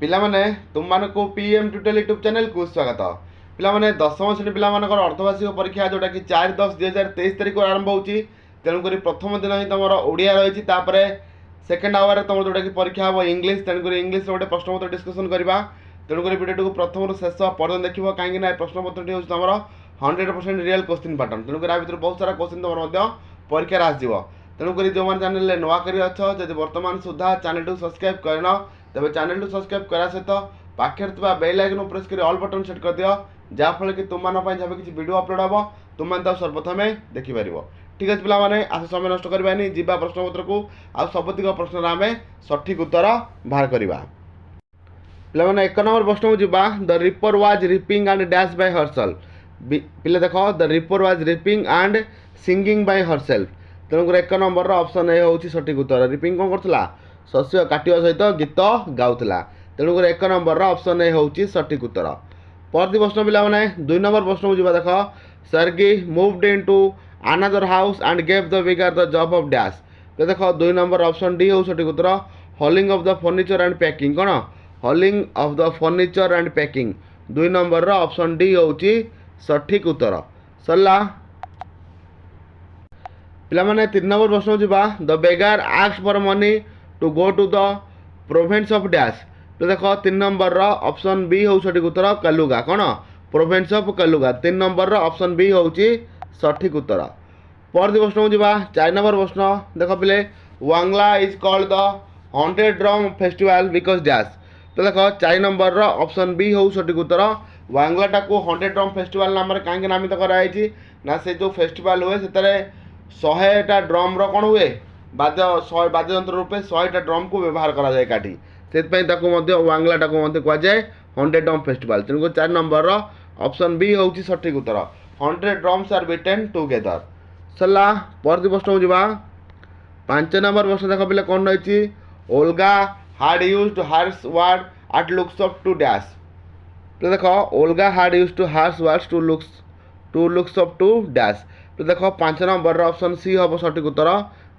पिला माने तुम मानको पीएम ट्यूटोरियल यूट्यूब चैनल को स्वागत। पिला माने दशम श्रेणी पिला मानकर अर्धवार्षिक परीक्षा जोटा कि 4/10/2023 तारिख आरंभ होची। तेणुक प्रथम दिन ही तुम ओडिया रही सेकेंड आवर तुम जोटा कि परीक्षा हम इंग्लिश। तेणुक इंग्लिश गोटे प्रश्नपत्र डिस्कसन करवा। तेणुक भिडियो प्रथम शेष पर्यटन देखिए कहीं प्रश्नपत्र हूँ तुम 100% रियल क्वेश्चन पैटर्न। तेणुक भर बहुत सारा क्वेश्चन तुम परीक्षा आसो। तेणुक जो मैंने चैनल नुआ कर जब बर्तमान सुधा चैनल को सब्सक्राइब करना तेज चैनल को सब्सक्राइब करा सहित पाखे बेल आइकन प्रेस कर ऑल बटन सेट कर दियो जहाँफल कि तुम जब किसी वीडियो अपलोड हम तुम सर्वप्रथम देखिपर। ठीक अच्छे पाने आस समय नष्ट करवानी जी प्रश्नपत्र को आउ सबतिक प्रश्न आम सठिक उत्तर बाहर करवा। पे 1 नंबर प्रश्न को जीवा the reaper was reaping and dash by herself. पिले देख the reaper was reaping and singing by herself. तेणुक 1 नंबर ऑप्शन ए हूँ सठिक उत्तर। रिपिंग कौन करता शस्य काटिया सहित गीत गाउला। तेणुक 1 नंबर ऑप्शन ए हूँ सठिक उत्तर। परवर्ती प्रश्न पिला 2 नंबर प्रश्न को जीवा देख Sergei moved into another house and gave the bigger the job of dash. तो देख 2 नंबर ऑप्शन डी हूँ सठिक उत्तर। Hauling of the furniture and packing कौन hauling of the furniture and packing 2 number option D हूँ सठिक उत्तर। सरला पिला 3 नंबर प्रश्न जीवा the beggar asked for money to go to the province of dash. तो देख 3 नंबर ऑप्शन बी हूँ सठिक उत्तर कलुगा कौन province of Kaluga 3 number option B हूँ सठिक उत्तर। परवर्ती प्रश्न को जीवा 4 नंबर प्रश्न देख पिले Wangala is called the haunted drum festival because dash. तो देख 4 नंबर ऑप्शन बी हूँ सठिक उत्तर। वांगलाटा को हॉन्टेड ड्रम फेस्टिवल नाम कहीं नामित कराई ना से जो फेस्टिवल हुए से 100टा ड्रम कौन हुए बाद्य यंत्र रूपे 100टा ड्रम को व्यवहार करा जाए काटी से वांगलाटा को कहुए हॉन्टेड ड्रम फेस्टिवल। तेणुक 4 नंबर ऑप्शन बी हूँ सठिक उत्तर। 100 ड्रम्स आर बीटेन टुगेदर। सरला परवर्ती प्रश्न को जीवा 5 नंबर प्रश्न देख पे कौन रही Olga had used harsh word at looks up to dash. तो देख Olga had used to harsh words to looks up to dash. तो देख 5 नंबर ऑप्शन सी हम सठिक उत्तर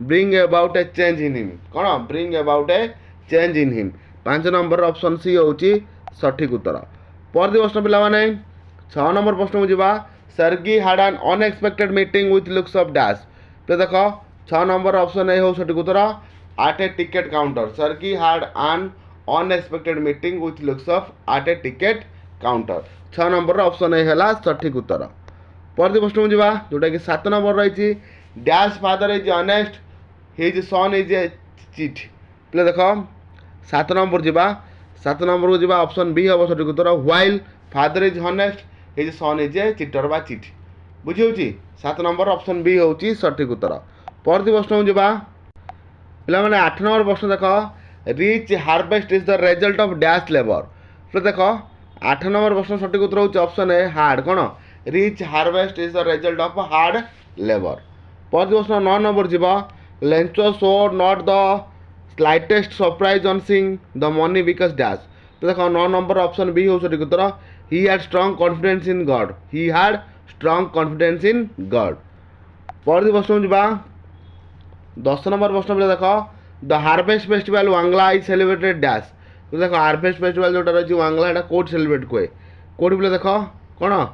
bring about a change in him कौन bring about a change in him 5 number option C हूँ सठिक उत्तर। परवर्ती प्रश्न पिला 6 नंबर प्रश्न को जीवा Sergei had an unexpected meeting with looks of dash. तो देख 6 नंबर ऑप्शन ए हूँ सठिक उत्तर at a ticket counter. Sergei had an unexpected meeting with looks of at a ticket counter 6 number option A है सठिक उत्तर। परवर्ती प्रश्न को जीवा जोटा कि 7 नंबर रही dash father is honest his son is A chit. पे देख 7 नंबर जीवा 7 नंबर को जीवा ऑप्शन बी हम सठिक उत्तर while father is honest his son is a cheater बा चिट बुझी 7 नंबर ऑप्शन बी हूँ सठिक उत्तर। परवर्ती प्रश्न को जीवा पिला 8 नंबर प्रश्न देख rich harvest is the result of dash labour. तो देख 8 नंबर प्रश्न सठिक उत्तर हूँ ऑप्शन ए हार्ड कौन rich harvest is the result of hard labour. परवर्ती प्रश्न 9 नंबर जीवा Lencho show not the slightest surprise on seeing the money because dash. तो देख 9 नंबर ऑप्शन बी हूँ सठिक उत्तर he had strong confidence in God he had strong confidence in God. परवर्ती प्रश्न जीवा 10 नंबर प्रश्न पे देख the harvest festival Wangala is celebrated dash. तो देख हार्वेस्ट फेस्टिवल जोटा रही वांगला यहाँ कौट सेलिब्रेट हुए कौट पे देख कौन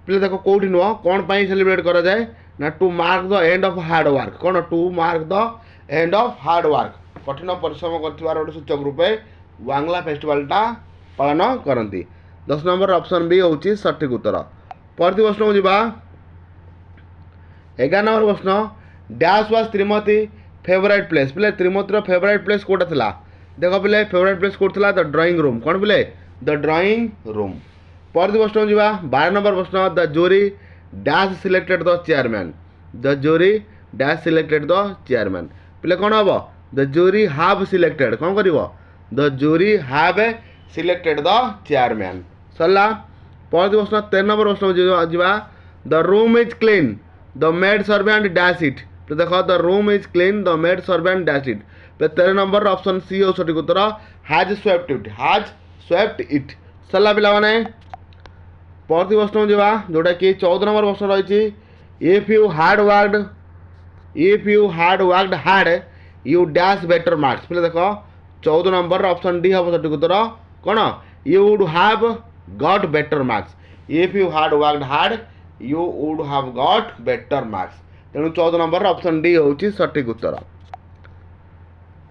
पे देख कौटी नुह कौन पर सेलिब्रेट करा जाए ना to mark the end of hard work कौन to mark the end of hard work कठिन परिश्रम कर सूचक रूपे वांगला फेस्टिवलटा पालन करती। 10 नंबर ऑप्शन बी हूँ सठिक उत्तर। परवर्ती प्रश्न को जीवा 11 नंबर प्रश्न डैश वाज त्रिमती फेवरेट प्लेस। पे त्रिमतीर फेवरेट प्लेस कौटा था देख पे फेवरेट प्लेस कौन द ड्राइंग रूम कौन पे द ड्राइंग रूम। परवर्ती प्रश्न जीवा 12 नंबर प्रश्न the jury dash selected the chairman the jury dash selected the chairman पे कौन हम द जूरी हाव सिलेक्टेड कौन कर the jury have selected the chairman. सरला परवर्ती प्रश्न 13 नंबर प्रश्न जीवा the room is clean the maid servant dash it. तो देख the room is clean the maid servant dash it पे 13 नंबर ऑप्शन सी हो सठिक उत्तर हैज स्वेप्ट इट। सरला पिला परवर्ती प्रश्न जीवा जोटा कि 14 नंबर प्रश्न रही if you hard worked hard you dash better marks. पे देख 14 नंबर ऑप्शन डी हम सठिक उत्तर कौन you would have got better marks if you hard worked hard you would have got better marks तेणु 14 नंबर ऑप्शन डी होची सटीक उत्तर।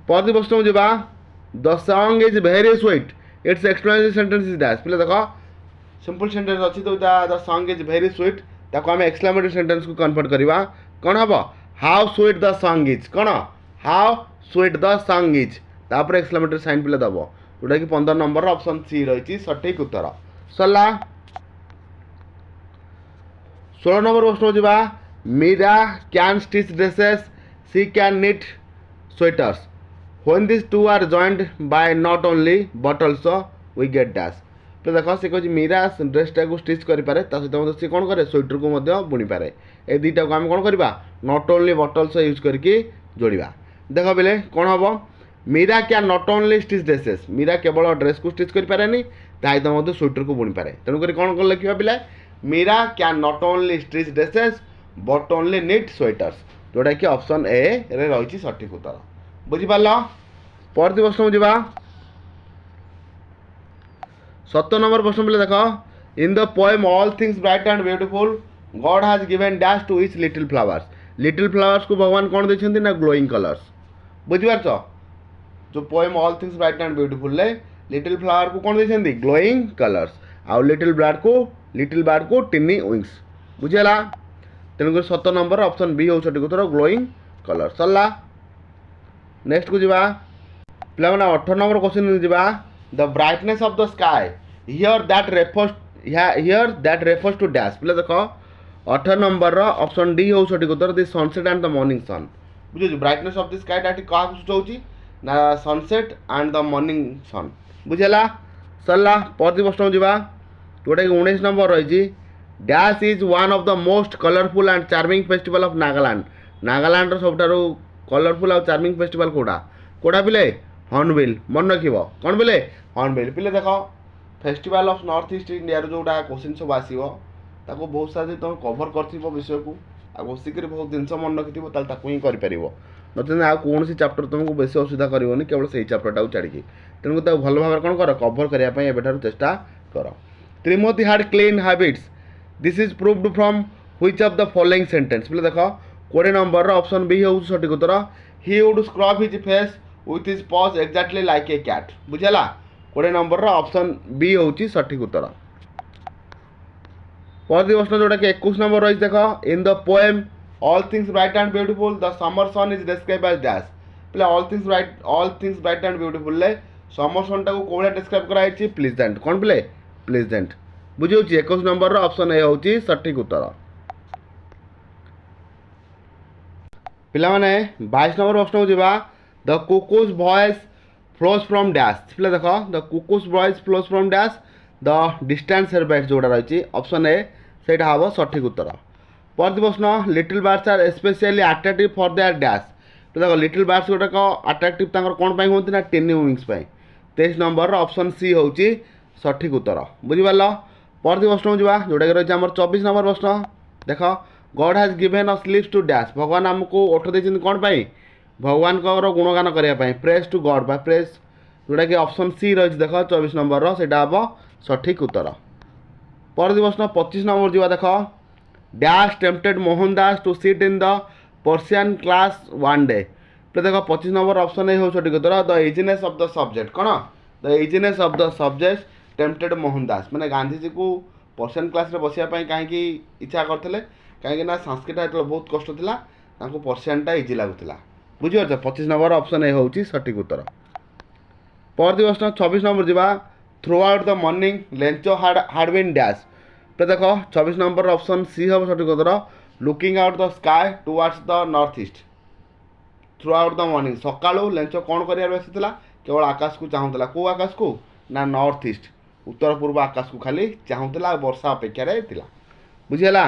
परवर्ती प्रश्न जावा the song is very sweet it's explanatory sentence is dash पे देखो सिंपल सेंटेंस अच्छी तो the song is very sweet ताको आम एक्सक्लेमेटरी सेंटेंस को कन्वर्ट करवा कौन हम how sweet the song is कौन how sweet the song is तापर एक्सक्लेमेटरी साइन पे दब जोटा कि 15 नंबर ऑप्शन सी रही सटीक उत्तर सरला। 16 नंबर प्रश्न जावा Meera can stitch dresses she can knit sweaters when this two are joined by not only but also we get dash तो देख सी कह मीरा ड्रेसटा को स्टिच करें सहित सी कौन करे स्वेटर को बुणी पारे ए दुईटा को आम कौन करवा not only but also use करके जोड़ा देख बेले कौन हम मीरा क्या नॉट ओनली स्टिच ड्रेसेस मीरा केवल ड्रेस को स्टिच करें सहित स्वेटर को बुणी पारे तेणुक कौन कौन लिखा पिला मीरा क्या not only stitch dresses but only knit sweaters जोटा कि ऑप्शन ए रे रही सठिक उत्तर बुझिपार। परवर्ती प्रश्न जावा 17 नंबर प्रश्न पे देख in the poem all things bright and beautiful God has given dash to each little flowers को भगवान कौन देछंती ना ग्लोइंग कलर्स बुझिपार जो poem all things bright and beautiful little flower को कौन देछंती ग्लोइंग कलर्स आउ लिटिल बर्ड को टिनी विंग्स बुझेला तेणुक 17 नंबर ऑप्शन बी हो सठिक उत्तर ग्लोइंग कलर सरला। नेक्स्ट को जीवा पे 18 नंबर क्वेश्चन जीवा the brightness of the sky here that refers to dash पे देख 18 नंबर ऑप्शन डी हो सठिक उत्तर the sunset and the morning sun बुझे ब्राइटनेस ऑफ द स्काई डाटी क्या सूचाऊँ ना sunset and the morning sun बुझेला सरला। परवर्ती प्रश्न जीवा जोटा कि 19 नंबर रही dash is one of the most colourful and charming festival of Nagaland सब कलरफुल और चार्मिंग फेस्टिवल कोड़ा पिले हॉर्नबिल मन रख कौन पिले हॉर्नबिल पिले देख festival of north east India जोटा क्वेश्चन सब आसो बहुत सारा तुम कभर कर विषय को बसिक बहुत जिन मन रखी ही कर नचेत आ कौन चैप्टर तुमको बेस असुविधा करनी केवल से चैप्टर छाड़ी तेणुक भल भाव कौन कर कभर करने चेष्टा कर। Timothy had clean habits this is proved from which of the following sentence पे देख 20 नंबर ऑप्शन बी हो सठिक उत्तर he would scrub his face with his paws exactly like a cat बुझेला 20 नंबर ऑप्शन बी होची सठिक उत्तर। परवर्ती प्रश्न जोटा कि 21 नंबर रही देख in the poem all things bright and beautiful the summer sun is describe as dash पे all things bright and beautiful summer sun टाको कोड़ा डिस्क्राइब कराई प्लीजेंट कौन पे प्लीजेंट बुझे 21 नंबर ऑप्शन ए होची सठिक उत्तर। पिला माने 22 नंबर प्रश्न जीवा the cuckoo's voice flows from dash पे देख the cuckoo's voice flows from dash the distance हेडबाइट जोड़ा रही ऑप्शन ए से हम सठिक उत्तर। परवर्ती प्रश्न little birds are specially attractive for their dash तो देख लिटिल बर्ड्स गोटाक अट्राक्टिव कौन पाई होती ना tiny wings 23 number option C होची सठिक उत्तर बुझिपार। परवर्ती प्रश्न जावा जोटा कि रही 24 नंबर प्रश्न देख God has given us lips to dash भगवान आमको ओठ देते कौन पाई भगवान गुणगान करने प्रेज टू गॉड प्रेज जोटा कि ऑप्शन सी रही देख 24 नंबर से हम सठिक उत्तर। परवर्ती प्रश्न 25 नंबर जावा देख dash tempted Mohan Das to sit in the Persian class one day पे देख 25 नंबर ऑप्शन ए हो सठिक उत्तर the easiness of the subject कौन the easiness of the subject tempted Mohan Das मैंने गांधीजी को पर्सियन क्लास रे बसिया कहीं इच्छा करते कहीं संस्कृत बहुत कष्ट था पर्सियनटा इजी लगुला बुझीपार 25 नंबर ऑप्शन ए होची सठिक उत्तर। परवर्ती प्रश्न 26 नंबर जीवा throughout the morning Lencho had been dash पे देख 26 नंबर ऑप्शन सी हम सठिक उत्तर looking out the sky towards the north east throughout the morning सकाळू लेंचो कौन कर बसीला केवल आकाश को चाहूला कौ आकाश को ना नॉर्थ ईस्ट उत्तर पूर्व आकाश को खाली चाहूला वर्षा अपेक्षा बुझीगला।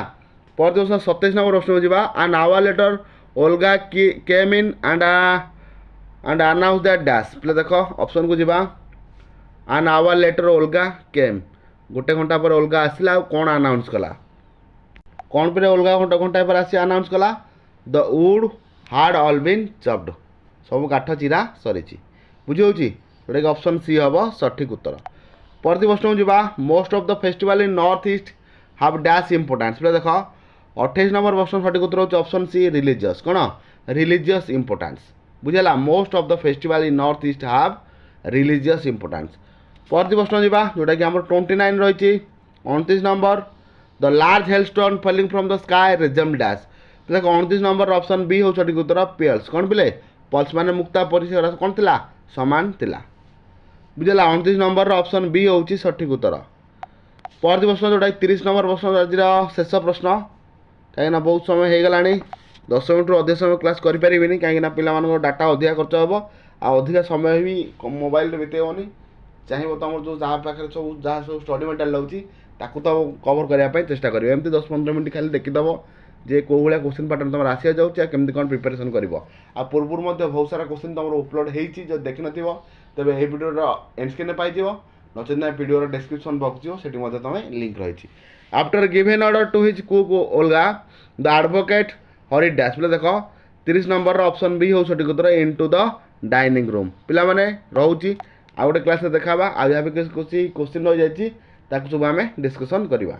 परवर्ती प्रश्न 27 नंबर प्रश्न Java and hour later Olga came in and announce that dash पे देख ऑप्शन को जीवा एंड आवर लेटर ओल्गा केम गोटे घंटा पर ओल्गा आसला कौन अनाउंस कला कौन पे ओल्गा घंटा पर आसी अनाउंस कला the wood had all been chopped सब काठ चिरा सरी बुझी जोटा कि ऑप्शन सी हम सठिक उत्तर। परवर्ती प्रश्न जी most of the festival in north east have dash importance पे देख 28 नंबर प्रश्न सठिक उत्तर होची ऑप्शन सी रिलीजियस कौन रिलीजियस इंपोर्टेंस बुझेगा most of the festival in north east have religious importance. परवर्ती प्रश्न जी जोटा कि आम 29 रही 29 number the large hailstone falling from the sky resemble dash देख 29 नंबर ऑप्शन बी हो सठिक उत्तर पल्स कौन पिले पल्स माने मुक्ता परिसर कौन थिला समान थिला बुझेगा 29 नंबर ऑप्शन बी होची सठिक उत्तर। परवर्ती प्रश्न जोटा 30 नंबर प्रश्न आज शेष प्रश्न कहीं बहुत समय हो गलानी 10 मिनट रु अधिक समय क्लास करें कहीं पिला डाटा अधिका खर्च हे अधिका समय भी मोबाइल बितेबनी चाहिए तुम जो जहाँ पाखे सब जहाँ सब स्टडी मेटेरियल लगे ताकू तो कवर करने चेष्टा करें एमती 10-15 मिनट खाली देखीदेव जे कौ भाया क्वेश्चन पैटर्न तुम आसिया जाऊँगी केमती कौन प्रिपेरेसन कर पूर्व बहुत सारा क्वेश्चन तुम अपलोड हो देखी न तेज ये भिडियोर एंड स्क्रीन पाई नचेत ना भिडियोर डिस्क्रिप्शन बॉक्स जो से तुम लिंक रही। After given order to his cook Olga the advocate hurried dash बोले देख 30 नंबर ऑप्शन बी हो सठिक उत्तर इनटू द डाइनिंग रूम पिला माने रोची आ गोटे क्लास देखा आ जहाँ भी किसी क्वेश्चन रही जाए सब आम डिस्कसन करवा।